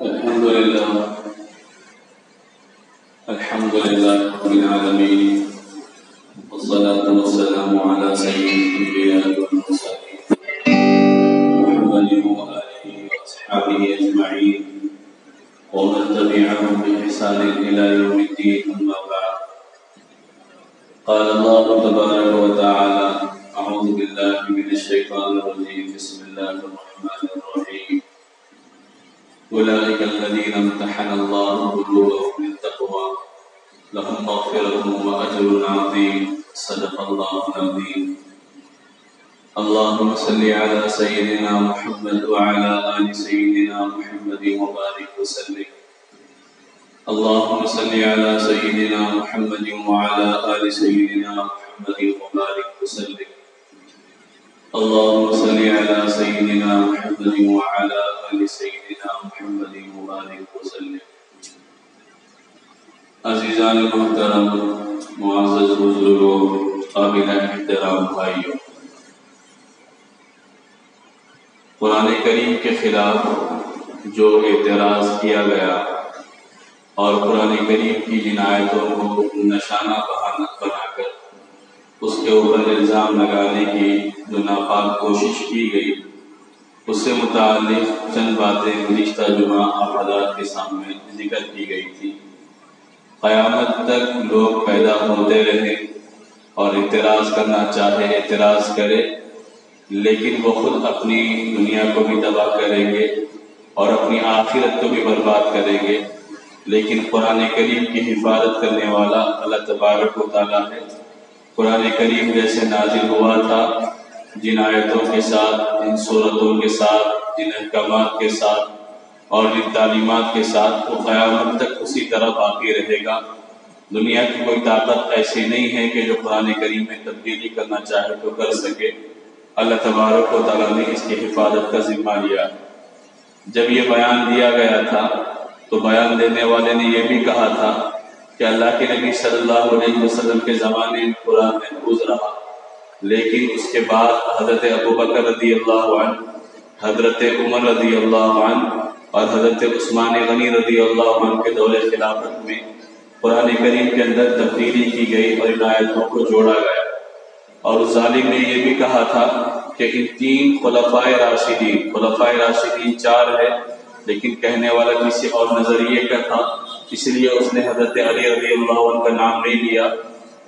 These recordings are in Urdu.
الحمد لله رب العالمين، والصلاة والسلام على سيد الأنبياء والمرسلين محمد وآله وأصحابه أجمعين ومن تبعهم بإحسان إلى يوم الدين. أما بعد، قال الله تبارك وتعالى: أعوذ بالله من الشيطان الرجيم، بسم الله الرحمن الرحيم. أولئك الذين امتحن الله قلوبهم للتقوى لهم مغفرة وأجر عظيم. صدق الله العظيم. اللهم صل على سيدنا محمد وعلى آل سيدنا محمد وبارك وسلم. اللهم صل على سيدنا محمد وعلى آل سيدنا محمد وبارك وسلم. اللهم صل على سيدنا محمد وعلى آل سيدنا محمد وبارك وسلم. عزیزان محترم، معزز بزرگوں، قابل احترام بھائیوں، قرآن کریم کے خلاف جو اعتراض کیا گیا اور قرآن کریم کی جن آیتوں کو نشانہ بنا کر اس کے اوپر الزام لگانے کی جو ناپاک کوشش کی گئی، اس سے متعلق چند باتیں گزشتہ جمعہ آپ حضرات کے سامنے ذکر کی گئی تھی. قیامت تک لوگ پیدا ہوتے رہے اور اعتراض کرنا چاہے اعتراض کرے، لیکن وہ خود اپنی دنیا کو بھی تباہ کریں گے اور اپنی آخرت کو بھی برباد کریں گے. لیکن قرآن کریم کی حفاظت کرنے والا اللہ تبارک و تعالیٰ ہے. قرآن کریم جیسے نازل ہوا تھا، جن آیتوں کے ساتھ، جن صورتوں کے ساتھ، جن احکامات کے ساتھ اور جن تعلیمات کے ساتھ، وہ قیامت تک اسی طرح باقی رہے گا. دنیا کی کوئی طاقت ایسی نہیں ہے کہ جو قرآن کریم میں تبدیلی کرنا چاہے تو کر سکے. اللہ تبارک و تعالیٰ نے اس کی حفاظت کا ذمہ لیا. جب یہ بیان دیا گیا تھا تو بیان دینے والے نے یہ بھی کہا تھا کہ اللہ کے نبی صلی اللہ علیہ وسلم کے زمانے میں قرآن محفوظ رہا، لیکن اس کے بعد حضرت ابوبکر رضی اللہ عنہ، حضرت عمر رضی اللہ عنہ اور حضرت عثمان غنی رضی اللہ عنہ کے دور خلافت میں قرآن کریم کے اندر تبدیلی کی گئی اور ان آیتوں کو جوڑا گیا. اور اس ظالم نے یہ بھی کہا تھا کہ ان تین خلفائے راشدین چار ہے، لیکن کہنے والا کسی اور نظریے کا تھا، اس لیے اس نے حضرت علی رضی اللہ عنہ کا نام نہیں لیا.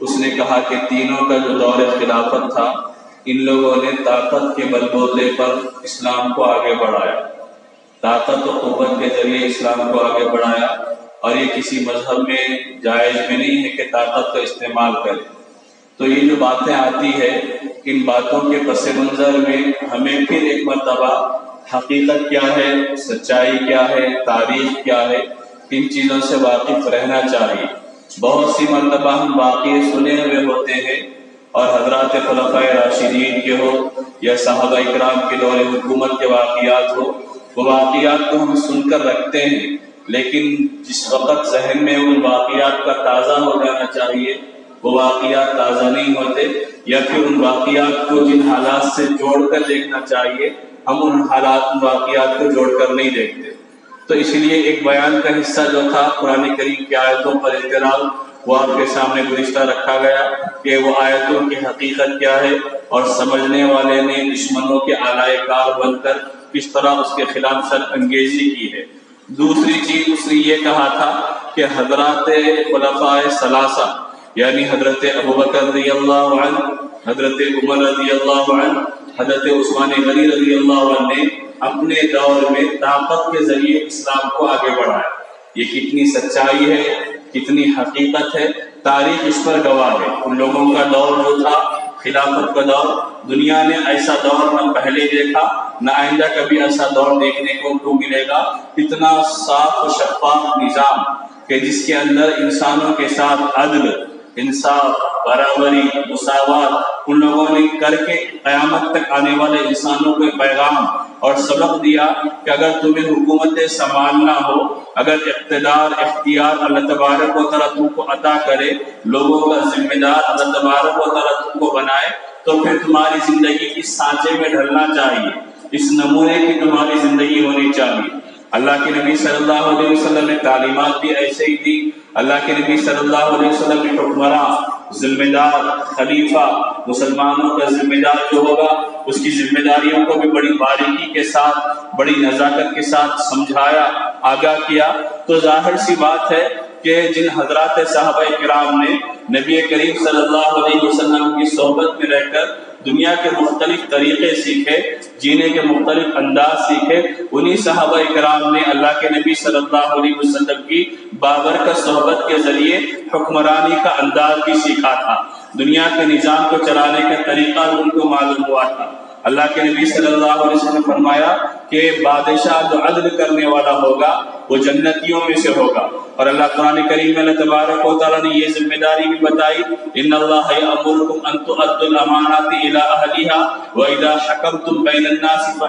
اس نے کہا کہ تینوں کا جو دور خلافت تھا، ان لوگوں نے طاقت کے بل بوتے پر اسلام کو آگے بڑھایا، طاقت و قوت کے ذریعے اسلام کو آگے بڑھایا، اور یہ کسی مذہب میں جائز میں نہیں ہے کہ طاقت کا استعمال کرے. تو یہ جو باتیں آتی ہے، ان باتوں کے پس منظر میں ہمیں پھر ایک مرتبہ حقیقت کیا ہے، سچائی کیا ہے، تاریخ کیا ہے، ان چیزوں سے واقف رہنا چاہیے. بہت سی مرتبہ ہم واقعے سنے ہوئے ہوتے ہیں، اور حضرات خلفائے راشدین کے ہو یا صحابہ اکرام کے دور حکومت کے واقعات ہو، وہ واقعات کو ہم سن کر رکھتے ہیں، لیکن جس وقت ذہن میں ان واقعات کا تازہ ہو جانا چاہیے وہ واقعات تازہ نہیں ہوتے، یا پھر ان واقعات کو جن حالات سے جوڑ کر دیکھنا چاہیے ہم ان واقعات کو جوڑ کر نہیں دیکھتے. تو اس لیے ایک بیان کا حصہ جو تھا قرآن کریم کی آیتوں پر اعتراض، وہ آپ کے سامنے گزشتہ رکھا گیا کہ وہ آیتوں کی حقیقت کیا ہے، اور سمجھنے والے نے دشمنوں کے آلائے کار بن کر کس طرح اس کے خلاف سر انگیزی کی ہے. دوسری چیز اس نے یہ کہا تھا کہ حضرات خلفائے ثلاثہ یعنی حضرت ابوبکر رضی اللہ عنہ، حضرت عمر رضی اللہ عنہ، حضرت عثمان غنی رضی اللہ عنہ نے اپنے دور میں طاقت کے ذریعے اسلام کو آگے بڑھایا. یہ کتنی سچائی ہے، کتنی حقیقت ہے، تاریخ اس پر گواہ ہے. ان لوگوں کا دور جو تھا، خلافت کا دور، دنیا نے ایسا دور نہ پہلے دیکھا نہ آئندہ کبھی ایسا دور دیکھنے کو ملے گا. اتنا صاف و شفاف نظام کہ جس کے اندر انسانوں کے ساتھ عدل، انصاف، برابری، مساوات ان لوگوں نے کر کے قیامت تک آنے والے انسانوں کو پیغام اور سبق دیا کہ اگر تمہیں حکومتیں سنبھالنا ہو، اگر اقتدار اختیار اللہ تبارک و تعالیٰ تم کو عطا کرے، لوگوں کا ذمہ دار اللہ تبارک و تعالیٰ تم کو بنائے، تو پھر تمہاری زندگی اس سانچے میں ڈھلنا چاہیے، اس نمونے کی تمہاری زندگی ہونی چاہیے. اللہ کے نبی صلی اللہ علیہ وسلم نے تعلیمات بھی ایسے ہی دی۔ اللہ کے نبی صلی اللہ علیہ وسلم نے حکمراں، ذمہ دار، خلیفہ، مسلمانوں کا ذمہ دار جو ہوگا اس کی ذمہ داریوں کو بھی بڑی باریکی کے ساتھ، بڑی نزاکت کے ساتھ سمجھایا، آگاہ کیا۔ تو ظاہر سی بات ہے کہ جن حضرات صحابہ کرام نے نبی کریم صلی اللہ علیہ وسلم کی صحبت میں رہ کر دنیا کے مختلف طریقے سیکھے، جینے کے مختلف انداز سیکھے، انہی صحابہ کرام نے اللہ کے نبی صلی اللہ علیہ وسلم کی بابرکت صحبت کے ذریعے حکمرانی کا انداز بھی سیکھا تھا، دنیا کے نظام کو چلانے کا طریقہ ان کو معلوم ہوا تھا۔ اللہ کے نبی صلی اللہ علیہ وسلم نے فرمایا کہ بادشاہ جو عدل کرنے والا ہوگا وہ جنتیوں میں سے ہوگا۔ اور اللہ قرآن کریم میں اللہ تبارک و تعالیٰ نے یہ ذمہ داری بھی بتائی، ان اللہ یأمرکم ان تؤدوا الامانات الی اہلها واذا حکمتم بین الناس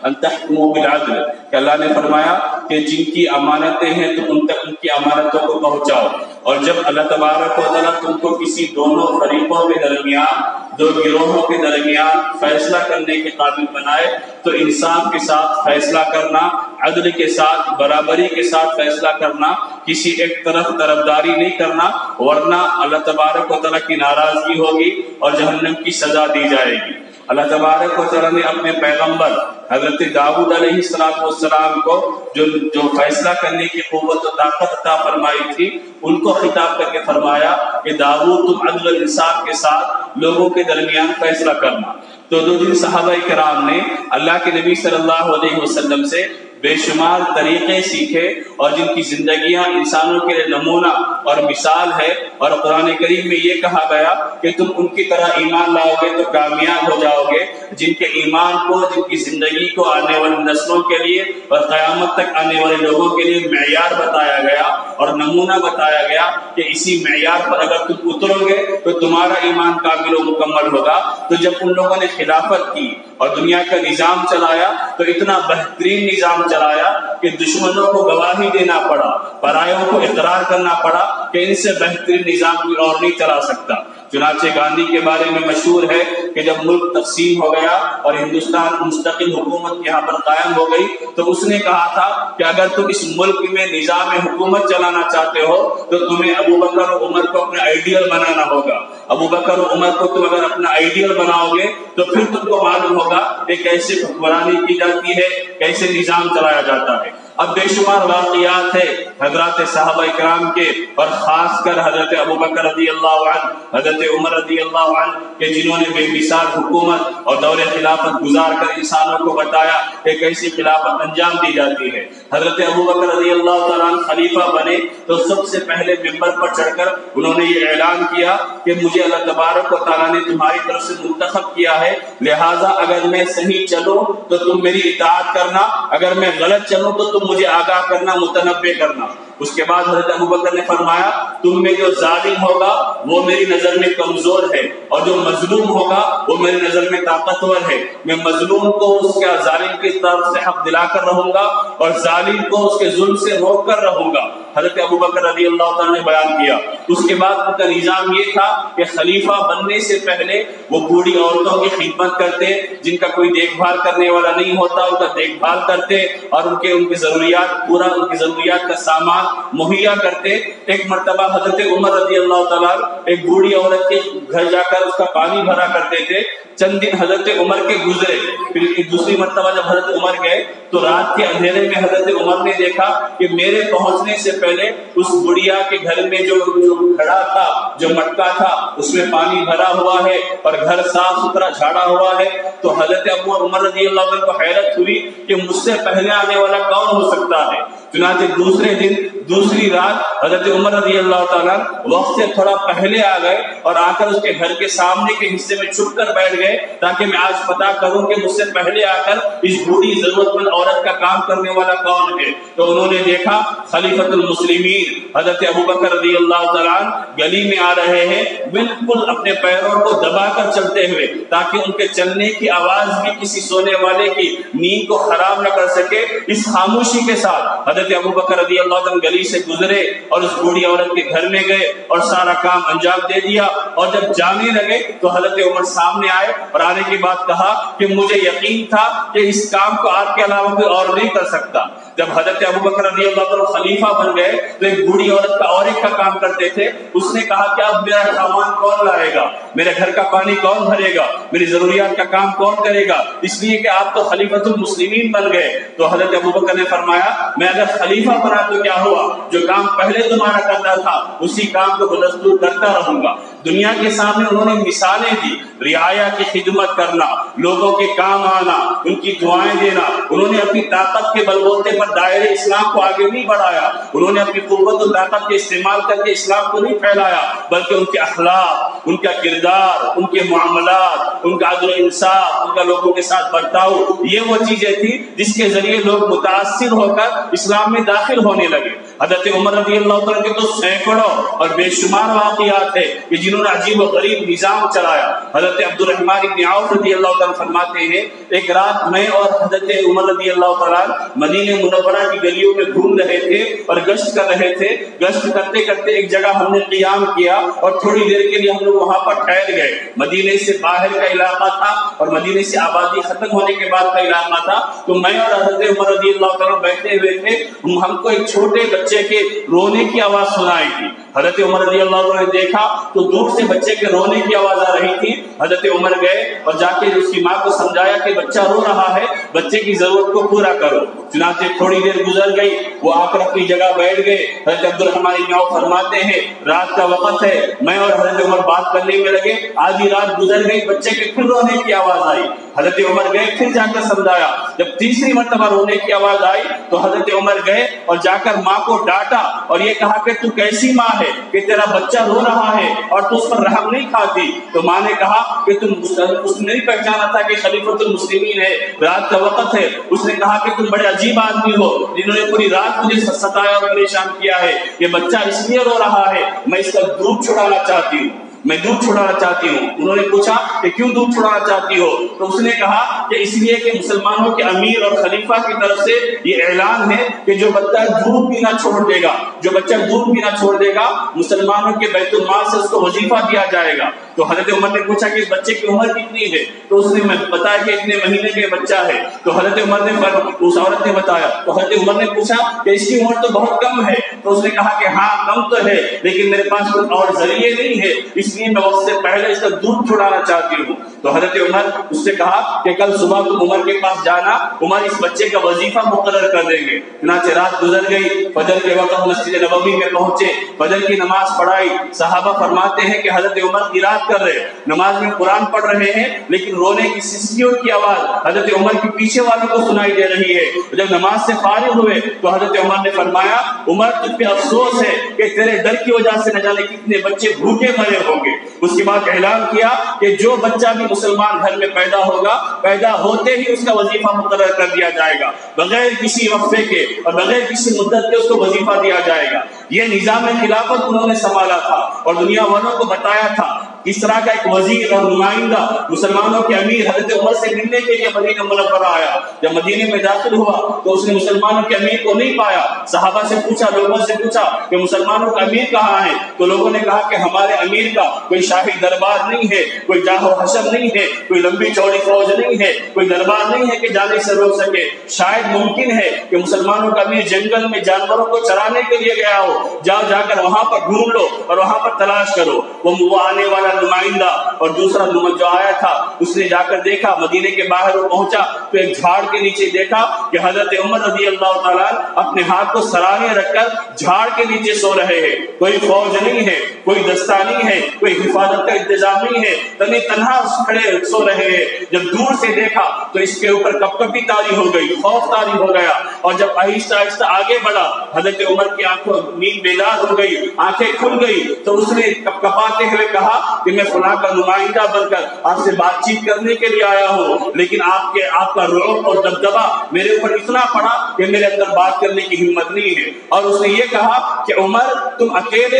ان تحکموا بالعدل، کہ اللہ نے فرمایا کہ جن کی امانتیں ہیں تو ان تک ان کی امانتوں کو پہنچاؤ، اور جب اللہ تبارک و تعالیٰ تم کو کسی دونوں فریقوں کے درمیان، دو گروہوں کے درمیان فیصلہ کرنے کے قابل بنائے تو انصاف کے ساتھ فیصلہ کرنا، عدل کے ساتھ، برابری کے ساتھ فیصلہ کرنا، کسی ایک طرف طرفداری نہیں کرنا، ورنہ اللہ تبارک و تعالیٰ کی ناراضگی ہوگی اور جہنم کی سزا دی جائے گی۔ اللہ تبارک و تعالیٰ نے اپنے پیغمبر حضرت داؤد علیہ السلام کو جو فیصلہ کرنے کی قوت و طاقت عطا فرمائی تھی، ان کو خطاب کر کے فرمایا کہ داؤد تم عدل و انصاف کے ساتھ لوگوں کے درمیان فیصلہ کرنا۔ تو دو جن صحابہ کرام نے اللہ کے نبی صلی اللہ علیہ وسلم سے بے شمار طریقے سیکھے اور جن کی زندگیاں انسانوں کے لیے نمونہ اور مثال ہے، اور قرآن کریم میں یہ کہا گیا کہ تم ان کی طرح ایمان لاؤ گے تو کامیاب ہو جاؤ گے، جن کے ایمان کو، جن کی زندگی کو آنے والی نسلوں کے لیے اور قیامت تک آنے والے لوگوں کے لیے معیار بتایا گیا اور نمونہ بتایا گیا کہ اسی معیار پر اگر تم اترو گے تو تمہارا ایمان کامل و مکمل ہوگا۔ تو جب ان لوگوں نے خلافت کی اور دنیا کا نظام چلایا تو اتنا بہترین نظام چلایا کہ دشمنوں کو گواہی دینا پڑا، پرایوں کو اقرار کرنا پڑا کہ ان سے بہترین نظام کوئی اور نہیں چلا سکتا۔ چنانچہ گاندھی کے بارے میں مشہور ہے کہ جب ملک تقسیم ہو گیا اور ہندوستان مستقل حکومت یہاں پر قائم ہو گئی تو اس نے کہا تھا کہ اگر تم اس ملک میں نظام حکومت چلانا چاہتے ہو تو تمہیں ابو بکر اور عمر کو اپنا آئیڈیل بنانا ہوگا۔ ابو بکر اور عمر کو تم اگر اپنا آئیڈیل بناؤ گے تو پھر تم کو معلوم ہوگا کہ کیسے حکمرانی کی جاتی ہے، کیسے نظام چلایا جاتا ہے۔ اب بے شمار واقعات ہے حضرات صحابہ کرام کے، اور خاص کر حضرت ابو بکر رضی اللہ عنہ، حضرت عمر رضی اللہ عنہ کہ جنہوں نے بے مثال حکومت اور دور خلافت گزار کر انسانوں کو بتایا کہ کیسی خلافت انجام دی جاتی ہے۔ حضرت ابو بکر رضی اللہ تعالیٰ عنہ خلیفہ بنے تو سب سے پہلے ممبر پر چڑھ کر انہوں نے یہ اعلان کیا کہ مجھے اللہ تبارک و تعالیٰ نے تمہاری طرف سے منتخب کیا ہے، لہٰذا اگر میں صحیح چلوں تو تم میری اطاعت کرنا، اگر میں غلط چلوں تو تم مجھے آگاہ کرنا، متنبہ کرنا۔ اس کے بعد حضرت ابو بکر نے فرمایا تم میں جو ظالم ہوگا وہ میری نظر میں کمزور ہے، اور جو مظلوم ہوگا وہ میری نظر میں طاقتور ہے۔ میں مظلوم کو اس کے ظالم کی طرف سے حق دلا کر رہوں گا اور ظالم کو اس کے ظلم سے روک کر رہوں گا۔ حضرت ابو بکر رضی اللہ تعالیٰ نے بیان کیا۔ اس کے بعد ان کا نظام یہ تھا کہ خلیفہ بننے سے پہلے وہ بوڑھی عورتوں کی خدمت کرتے، جن کا کوئی دیکھ بھال کرنے والا نہیں ہوتا ان کا دیکھ بھال کرتے اور ان کی ضروریات کا سامان مہیا کرتے۔ ایک مرتبہ حضرت عمر رضی اللہ تعالیٰ ایک بوڑھی عورت کے گھر جا کر اس کا پانی بھرا کرتے تھے۔ چند دن حضرت عمر کے گزرے، پھر دوسری مرتبہ جب حضرت عمر گئے تو رات کے اندھیرے میں حضرت عمر نے دیکھا کہ میرے پہنچنے سے پہلے اس بڑھیا کے گھر میں جو گھڑا تھا، جو مٹکا تھا، اس میں پانی بھرا ہوا ہے اور گھر صاف ستھرا جھاڑا ہوا ہے۔ تو حضرت عمر رضی اللہ عنہ کو حیرت ہوئی کہ مجھ سے پہلے آنے والا کون ہو سکتا ہے۔ چنانچہ دوسرے دن دوسری رات حضرت عمر رضی اللہ تعالیٰ وقت سے تھوڑا پہلے آ گئے اور آ کر اس کے گھر کے سامنے کے حصے میں چھپ کر بیٹھ گئے تاکہ میں آج پتا کروں کہ مجھ سے پہلے آ کر اس بوڑھی ضرورت مند عورت کا کام کرنے والا کون ہے۔ تو انہوں نے دیکھا خلیفۃ المسلمین حضرت ابو بکر رضی اللہ تعالیٰ گلی میں آ رہے ہیں، بالکل اپنے پیروں کو دبا کر چلتے ہوئے تاکہ ان کے چلنے کی آواز بھی کسی سونے والے کی نیند کو خراب نہ کر سکے۔ اس خاموشی کے ساتھ حضرت ابو بکر رضی اللہ عنہ گلی سے گزرے اور اس بوڑھی عورت کے گھر میں گئے اور سارا کام انجام دے دیا، اور جب جانے لگے تو حضرت عمر سامنے آئے اور آنے کی بات کہا کہ مجھے یقین تھا کہ اس کام کو آپ کے علاوہ کوئی اور نہیں کر سکتا، جب حضرت ابوبکر رضی اللہ عنہ خلیفہ بن گئے تو ایک بوڑھی عورت کا اور ایک کا کام کرتے تھے. اس نے کہا کہ اب میرا سامان کون لائے گا, میرے گھر کا پانی کون بھرے گا, میری ضروریات کا کام کون کرے گا, اس لیے کہ آپ تو خلیفۃ المسلمین بن گئے. تو حضرت ابوبکر نے فرمایا میں اگر خلیفہ بنا تو کیا ہوا, جو کام پہلے تمہارا کرتا تھا اسی کام کو بدستور کرتا رہوں گا. دنیا کے سامنے انہوں نے مثالیں دی, رعایا کی خدمت کرنا, لوگوں کے کام آنا, ان کی دعائیں دینا. انہوں نے اپنی طاقت کے بلبوتے پر دائرے اسلام کو آگے نہیں بڑھایا, انہوں نے اپنی قوت و طاقت کے استعمال کر کے اسلام کو نہیں پھیلایا, بلکہ ان کے اخلاق, ان کا کردار, ان کے معاملات, ان کا عدل و انصاف, ان کا لوگوں کے ساتھ برتاؤ, یہ وہ چیزیں تھی جس کے ذریعے لوگ متاثر ہو کر اسلام میں داخل ہونے لگے. حضرت عمر رضی اللہ عنہ کے تو سینکڑوں اور بے شمار واقعات ہیں کہ جنہوں نے عجیب و غریب نظام چلایا. حضرت عبد الرحمن بن عوف رضی اللہ عنہ فرماتے ہیں ایک رات میں اور حضرت عمر رضی اللہ عنہ مدینہ منورہ کی گلیوں میں گھوم رہے تھے اور گشت کر رہے تھے. گشت کرتے کرتے ایک جگہ ہم نے قیام کیا اور تھوڑی دیر کے لیے ہم لوگ وہاں پر ٹھہر گئے. مدینے سے باہر کا علاقہ تھا اور مدینے سے آبادی ختم ہونے کے بعد کا علاقہ تھا. تو میں اور حضرت عمر رضی اللہ عنہ بیٹھے ہوئے تھے, ہم کو ایک چھوٹے بچے کے رونے کی آواز سنائی تھی. حضرت عمر رضی اللہ عنہ نے دیکھا تو دور سے بچے کے رونے کی آواز آ رہی تھی. حضرت عمر گئے اور جا کے اس کی ماں کو سمجھایا کہ بچہ رو رہا ہے, بچے کی ضرورت کو پورا کرو. چنانچہ تھوڑی دیر گزر گئی, وہ آ کر اپنی جگہ بیٹھ گئے. حضرت عبد الرحمن بن عوف فرماتے ہیں رات کا وقت ہے, میں اور حضرت عمر بات کرنے میں لگے, آدھی رات گزر گئی, بچے کے پھر رونے کی آواز آئی. حضرت عمر گئے, پھر جا کر سمجھایا. جب تیسری مرتبہ رونے کی آواز آئی تو حضرت عمر گئے اور جا کر ماں کو ڈانٹا اور یہ کہا کہ تو کیسی ماں ہے کہ تیرا بچہ رو رہا ہے اور تو اس پر رحم نہیں کھاتی. تو ماں نے کہا کہ تم اس نے نہیں پہچانا تھا کہ خلیفۃ المسلمین ہے, رات کا وقت ہے. اس نے کہا کہ تم بڑے عجیب آدمی ہو جنہوں نے پوری رات مجھے ستایا اور پریشان کیا ہے. یہ بچہ اس لیے رو رہا ہے, میں اس کا دودھ چھڑانا چاہتی ہوں, میں دودھ چھڑانا چاہتی ہوں. انہوں نے پوچھا کہ کیوں دودھ چھڑانا چاہتی ہو؟ تو اس نے کہا کہ اس لیے کہ مسلمانوں کے امیر اور خلیفہ کی طرف سے یہ اعلان ہے کہ جو بچہ دودھ پینا چھوڑ دے گا, جو بچہ دودھ پینا چھوڑ دے گا, مسلمانوں کے بیت المال سے اس کو وظیفہ دیا جائے گا. تو حضرت عمر نے پوچھا کہ اس بچے کی عمر کتنی ہے؟ تو اس نے بتایا کہ اتنے مہینے کا بچہ ہے. تو حضرت عمر نے اس عورت نے بتایا. تو حضرت عمر نے پوچھا کہ اس کی عمر تو بہت کم ہے. تو اس نے کہا کہ ہاں کم تو ہے, لیکن میرے پاس کوئی اور ذریعے نہیں ہے, اس لیے میں اس سے پہلے اس کا دودھ چھڑانا چاہتی ہوں. تو حضرت عمر اس سے کہا کہ کل صبح تم عمر کے پاس جانا, عمر اس بچے کا وظیفہ مقرر کر دیں گے. چنانچہ رات گزر گئی, فجر کے وقت مسجد نبوی میں پہنچے, فجر کی نماز پڑھائی. صحابہ فرماتے ہیں کہ حضرت عمر قرات کر رہے, نماز میں قرآن پڑھ رہے ہیں, لیکن رونے کی سسکیوں کی آواز حضرت عمر کے پیچھے والوں کو سنائی دے رہی ہے. جب نماز سے فارغ ہوئے تو حضرت عمر نے فرمایا عمر تجھ پہ افسوس ہے کہ تیرے ڈر کی وجہ سے نہ جانے کتنے بچے بھوکے مرے ہوں گے. اس کے بعد اعلان کیا کہ جو بچہ بھی مسلمان گھر میں پیدا ہوگا, پیدا ہوتے ہی اس کا وظیفہ مقرر کر دیا جائے گا, بغیر کسی وقفے کے اور بغیر کسی مدت کے اس کو وظیفہ دیا جائے گا. یہ نظام خلافت انہوں نے سنبھالا تھا اور دنیا والوں کو بتایا تھا کس طرح کا ایک وزیر اور نمائندہ مسلمانوں کے امیر حضرت عمر سے ملنے کے لیے مدینہ منورہ آیا. جب مدینے میں داخل ہوا تو اس نے مسلمانوں کے امیر کو نہیں پایا. صحابہ سے پوچھا, لوگوں سے پوچھا کہ مسلمانوں کا امیر کہاں ہے؟ تو لوگوں نے کہا کہ ہمارے امیر کا کوئی شاہی دربار نہیں ہے, کوئی جاہ و حشر نہیں ہے, کوئی لمبی چوڑی فوج نہیں ہے, کوئی دربار نہیں ہے کہ جانے سے روک سکے. شاید ممکن ہے کہ مسلمانوں کا امیر جنگل میں جانوروں کو چرانے کے لیے گیا ہو, جاؤ جا کر وہاں پر ڈھونڈ لو اور وہاں پر تلاش کرو. وہ آنے والا نمائندہ اور دوسرا جو آیا تھا اس نے جا کر دیکھا, مدینے کے باہر وہ پہنچا تو ایک جھاڑ کے نیچے دیکھا کہ حضرت عمر رضی اللہ تعالیٰ اپنے ہاتھ کو سرانے رکھ کر جھاڑ کے نیچے سو رہے ہیں. کوئی فوج نہیں ہے, کوئی دستہ نہیں ہے, کوئی حفاظت کا انتظام نہیں ہے, تنہے تنہا کھڑے سو رہے ہیں. جب دور سے دیکھا تو اس کے اوپر کپکپی طاری ہو گئی, خوف طاری ہو گیا, اور جب آہستہ آہستہ آگے بڑھا حضرت عمر کی آنکھوں نیند بیدار ہو گئی, آنکھیں کھل گئی. تو اس نے کپکپاتے ہوئے کہا کہ میں فلاں کا نمائندہ بن کر آپ سے بات چیت کرنے کے لیے آیا ہوں, لیکن آپ کا رعب اور دبدبا میرے اوپر اتنا پڑا کہ میرے اندر بات کرنے کی ہمت نہیں ہے. اور اس نے یہ کہا کہ عمر تم اکیلے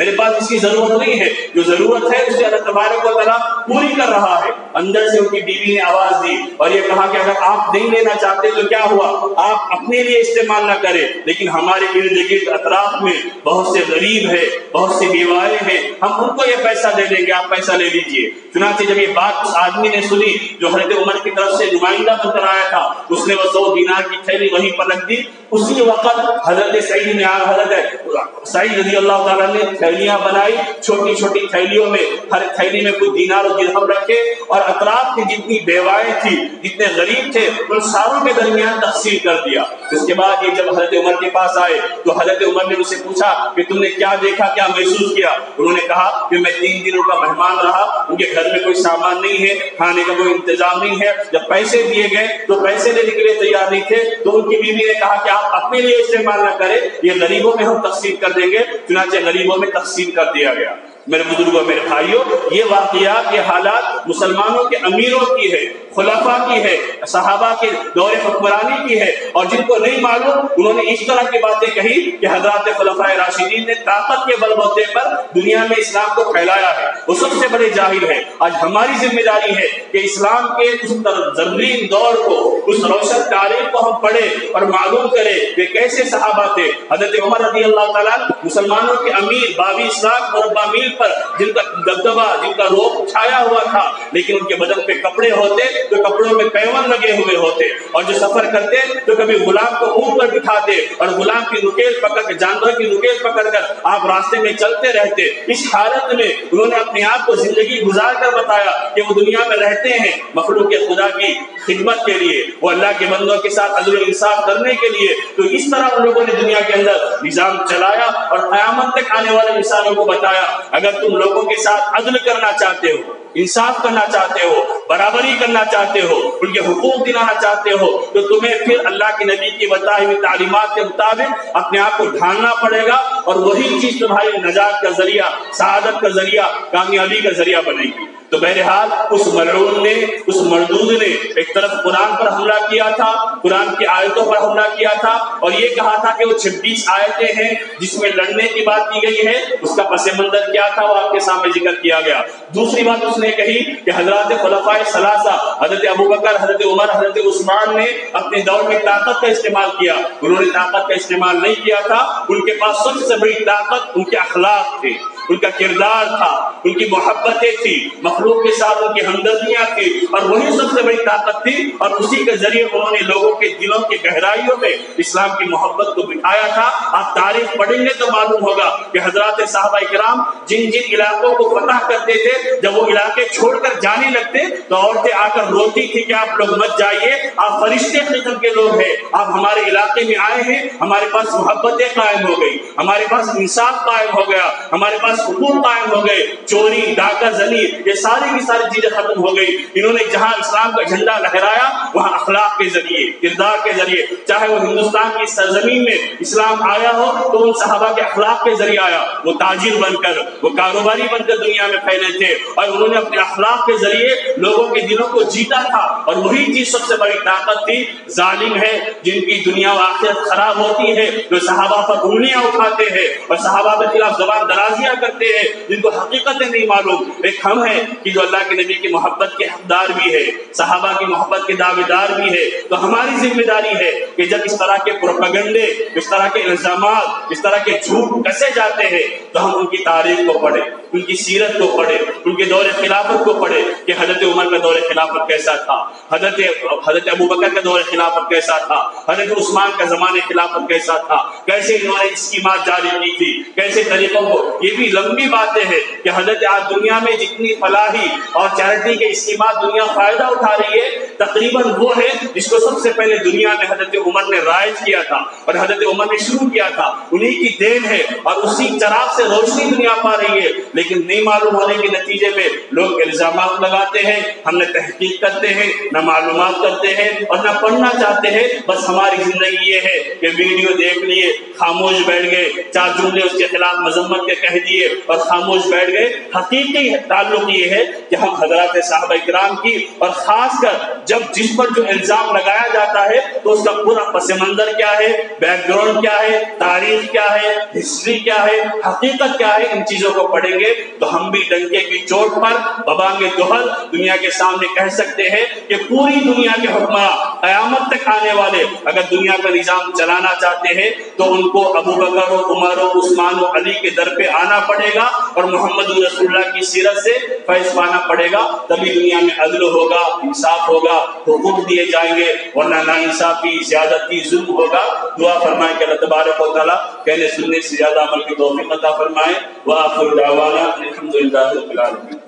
میرے پاس اس کی ضرورت نہیں ہے، جو ضرورت ہے اسے اللہ تبارک و تعالیٰ پوری کر رہا ہے۔ اندر سے ان کی بیوی نے آواز دی اور یہ کہا کہ اگر آپ نہیں لینا چاہتے تو کیا ہوا، آپ اپنے لیے استعمال نہ کریں، لیکن ہمارے ارد گرد اطراف میں بہت سے غریب ہیں، بہت سے بیوائیں ہیں، ہم ان کو یہ پیسہ دے دیں گے، آپ پیسہ لے لیجئے۔ چنانچہ جب یہ بات اس آدمی نے سنی جو حضرت عمر کی طرف سے نمائندہ بن کر آیا تھا، اس نے وہ 100 دینار کی تھیلی وہیں پر رکھ دی۔ اسی وقت حضرت سعید رضی اللہ تعالیٰ نے تھیلیاں بنائی، چھوٹی چھوٹی تھیلیوں میں، ہر تھیلی میں کوئی دینار و درہم رکھے اور اطراف کی جتنی بیوائیں تھی، جتنے غریب تھے، ان ساروں کے درمیان تقسیم کر دیا۔ اس کے بعد یہ جب حضرت عمر کے پاس آئے تو حضرت عمر نے ان سے پوچھا کہ تم نے کیا دیکھا، کیا محسوس کیا؟ انہوں نے کہا کہ میں 3 دنوں کا مہمان رہا، ان کے گھر میں کوئی سامان نہیں ہے، کھانے کا کوئی انتظام نہیں ہے، جب پیسے دیے گئے تو پیسے دینے کے لیے تیار نہیں تھے، تو ان کی بیوی نے کہا کہ آپ اپنے لیے استعمال نہ کریں، یہ غریبوں میں ہم تقسیم کر دیں گے۔ چنانچہ غریبوں میں تقسیم کر دیا گیا۔ میرے بزرگوں، میرے بھائیوں، یہ واقعات، یہ حالات مسلمانوں کے امیروں کی ہے، خلفاء کی ہے، صحابہ کے دور حکمرانی کی ہے، اور جن کو نہیں معلوم انہوں نے اس طرح کی باتیں کہی کہ حضرات خلفاء راشدین نے طاقت کے بل بوتے پر دنیا میں اسلام کو پھیلایا ہے، وہ سب سے بڑے جاہل ہے۔ آج ہماری ذمہ داری ہے کہ اسلام کے اس زرین دور کو، اس روشن تاریخ کو ہم پڑھیں اور معلوم کریں کہ کیسے صحابہ تھے۔ حضرت عمر رضی اللہ تعالیٰ مسلمانوں کے امیر، 22 لاکھ مربع میل پر جن کا دبدبہ، جن کا روب چھایا ہوا تھا، لیکن ان کے بدن پہ کپڑے ہوتے تو کپڑوں میں پیون لگے ہوئے ہوتے، اور جو سفر کرتے تو کبھی غلام کو اونٹ پر بٹھاتے اور غلام کی نکیل پکڑ کے، جانور کی نکیل پکڑ کر آپ راستے میں چلتے رہتے۔ اس حالت میں انہوں نے اپنے آپ کو زندگی گزار کر بتایا کہ وہ دنیا میں رہتے ہیں مخلوق خدا کی خدمت کے لیے، وہ اللہ کے بندوں کے ساتھ عدل و انصاف کرنے کے لیے۔ تو اس طرح ان لوگوں نے دنیا کے اندر نظام چلایا اور قیامت تک آنے والے انسانوں کو بتایا اگر تم لوگوں کے ساتھ عدل کرنا چاہتے ہو، انصاف کرنا چاہتے ہو، برابری کرنا چاہتے ہو، ان کے حقوق دلانا چاہتے ہو، تو تمہیں پھر اللہ کے نبی کی بتائی ہوئی تعلیمات کے مطابق اپنے آپ کو ڈھالنا پڑے گا، اور وہی چیز تمہاری نجات کا ذریعہ، سعادت کا ذریعہ، کامیابی کا ذریعہ بنے گی۔ تو بہرحال اس ملعون نے، اس مردود نے ایک طرف قرآن پر حملہ کیا تھا، قرآن کی آیتوں پر حملہ کیا تھا، اور یہ کہا تھا کہ وہ 26 آیتیں ہیں جس میں لڑنے کی بات کی گئی ہے، اس کا پس منظر کیا تھا وہ آپ کے سامنے ذکر کیا گیا۔ دوسری بات اس نے کہی کہ حضرات خلفاء ثلاثہ، حضرت ابوبکر، حضرت عمر، حضرت عثمان نے اپنے دور میں طاقت کا استعمال کیا، انہوں نے طاقت کا استعمال نہیں کیا تھا، ان کے پاس سب سے بڑی طاقت ان کے اخلاق تھے، ان کا کردار تھا، ان کی محبتیں تھی، مخلوق کے ساتھ ان کی ہمدردیاں تھی، اور وہی سب سے بڑی طاقت تھی، اور اسی کے ذریعے انہوں نے لوگوں کے دلوں کی گہرائیوں میں اسلام کی محبت کو بٹھایا تھا۔ آپ تاریخ پڑھیں گے تو معلوم ہوگا کہ حضرات صحابہ کرام جن جن علاقوں کو فتح کرتے تھے، جب وہ علاقے چھوڑ کر جانے لگتے تو عورتیں آ کر روتی تھی کہ آپ لوگ مت جائیے، آپ فرشتے قسم کے لوگ ہیں، آپ ہمارے علاقے میں آئے ہیں، ہمارے پاس محبتیں قائم ہو گئی، ہمارے پاس انصاف قائم ہو گیا، ہمارے پاس حقوق قائم ہو گئے، چوری، ڈاکہ زنی، یہ ساری کی ساری چیزیں ختم ہو گئی۔ انہوں نے جہاں اسلام کا جھنڈا لہرایا وہاں اخلاق کے ذریعے، کردار کے ذریعے، چاہے وہ ہندوستان کی سرزمین میں اسلام آیا ہو تو ان صحابہ کے اخلاق کے ذریعے آیا، وہ تاجر بن کر، وہ کاروباری بن کر دنیا میں پھیلے تھے، اور انہوں نے اپنے اخلاق کے ذریعے لوگوں کے دلوں کو جیتا تھا، اور وہی چیز سب سے بڑی طاقت تھی۔ ظالم ہے جن کی دنیا و آخرت خراب ہوتی ہے، جو صحابہ پر انگلیاں اٹھاتے ہیں اور صحابہ کے خلاف زبان درازیاں کرتے ہیں، جن کو حقیقتیں نہیں معلوم۔ ایک ہم ہیں کہ جو اللہ کے نبی کی محبت کے حقدار بھی ہے، صحابہ کی محبت کے دعوے دار بھی ہے، تو ہماری ذمہ داری ہے کہ جب اس طرح کے پروپیگنڈے، اس طرح کے الزامات، اس طرح کے جھوٹ کسے جاتے ہیں تو ہم ان کی تاریخ کو پڑھیں، ان کی سیرت کو پڑھیں، ان کے دور خلافت کو پڑھیں کہ حضرت عمر کا دور خلافت کیسا تھا، حضرت ابوبکر کا دور خلافت کیسا تھا، حضرت عثمان کا زمانے خلافت کیسا تھا، کیسے انہوں نے اسکیمات جاری کی تھی، کیسے طریقوں کو۔ یہ بھی لمبی باتیں ہیں کہ حضرت آج دنیا میں جتنی فلاحی اور چیریٹی کے اسکیمات دنیا فائدہ اٹھا رہی ہے، تقریباً وہ ہے جس کو سب سے پہلے دنیا میں حضرت عمر نے رائج کیا تھا اور حضرت عمر نے شروع کیا تھا، انہی کی دین ہے، اور اسی چراغ سے روشنی دنیا پا رہی ہے۔ لیکن نہیں معلوم ہونے کے نتیجے میں لوگ الزامات لگاتے ہیں، ہم نے تحقیق کرتے ہیں، نہ معلومات کرتے ہیں اور نہ پڑھنا چاہتے ہیں، بس ہماری زندگی یہ ہے کہ ویڈیو دیکھ لیے، خاموش بیٹھ گئے، 4 جملے اس کے خلاف مذمت کے کہہ دیے اور خاموش بیٹھ گئے۔ حقیقی تعلق یہ ہے کہ ہم حضرات صحابہ کرام کی، اور خاص کر جب جس پر جو الزام لگایا جاتا ہے تو اس کا پورا پس منظر کیا ہے، بیک گراؤنڈ کیا ہے، تاریخ کیا ہے، ہسٹری کیا ہے، حقیقت حقیقت کیا ہے ان چیزوں کو پڑھیں گے تو ہم بھی ڈنکے کی چوٹ پر ببانگ دہل دنیا کے سامنے کہہ سکتے ہیں کہ پوری دنیا کے حکمراں قیامت تک آنے والے اگر دنیا کا نظام چلانا چاہتے ہیں تو ان کو ابو بکر و عمر و عثمان و علی کے در پہ آنا پڑے گا اور محمد رسول اللہ کی سیرت سے فیض پانا پڑے گا، تبھی دنیا میں عدل ہوگا، انصاف ہوگا، حقوق دیے جائیں گے، ورنہ ناانصافی، زیادتی، ظلم ہوگا۔ دعا فرمائیں کہ اللہ تبارک و تعالیٰ کہنے سننے سے زیادہ عمل کی توفیق عطا فرمائے۔ وآخر دعوانا الحمدللہ رب العالمین۔